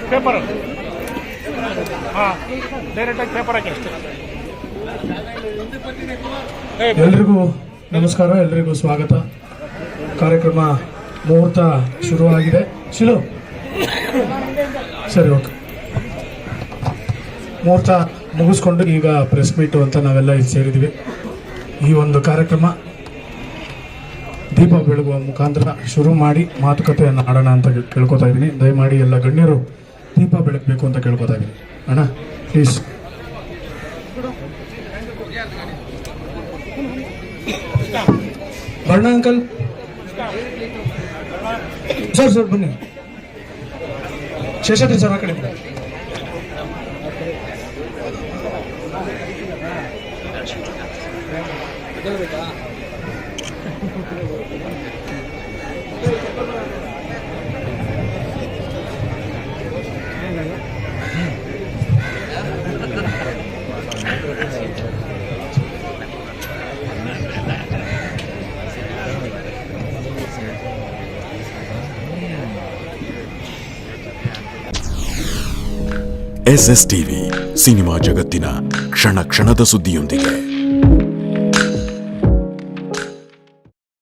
Paper ಡೈರೆಕ್ಟಾಗಿ paper ಹಾಕಿ ಅಷ್ಟೇ. ಎಲ್ರಿಗೂ ನಮಸ್ಕಾರ, ಎಲ್ರಿಗೂ ಸ್ವಾಗತ. ಕಾರ್ಯಕ್ರಮ ಮುಹೂರ್ತ ಶುರುವಾಗಿದೆ. ಶಿಲು ಸರಿ, ಓಕೆ. ಮುಹೂರ್ತ ಮುಗಿಸ್ಕೊಂಡು ಈಗ ಪ್ರೆಸ್ ಮೀಟು ಅಂತ ನಾವೆಲ್ಲ ಇಲ್ಲಿ ಸೇರಿದ್ವಿ. ಈ ಒಂದು ಕಾರ್ಯಕ್ರಮ ದೀಪ ಬೆಳಗುವ ಮುಖಾಂತರ ಶುರು ಮಾಡಿ ಮಾತುಕತೆಯನ್ನು ಆಡೋಣ ಅಂತ ಕೇಳ್ಕೊತಾ ಇದ್ದೀನಿ. ದಯಮಾಡಿ ಎಲ್ಲ ಗಣ್ಯರು ದೀಪ ಬೆಳಗಬೇಕು ಅಂತ ಕೇಳ್ಕೊತಾ ಇದ್ದೀನಿ. ಅಣ್ಣ ಪ್ಲೀಸ್. ಬಣ್ಣ ಅಂಕಲ್ ಸರ್ ಬನ್ನಿ. ಶೇಷಾದ್ರಿ ಸರ್ ಆ ಕಡೆ. SS ಟಿವಿ ಸಿನಿಮಾ ಜಗತ್ತಿನ ಕ್ಷಣ ಕ್ಷಣದ ಸುದ್ದಿಯೊಂದಿಗೆ.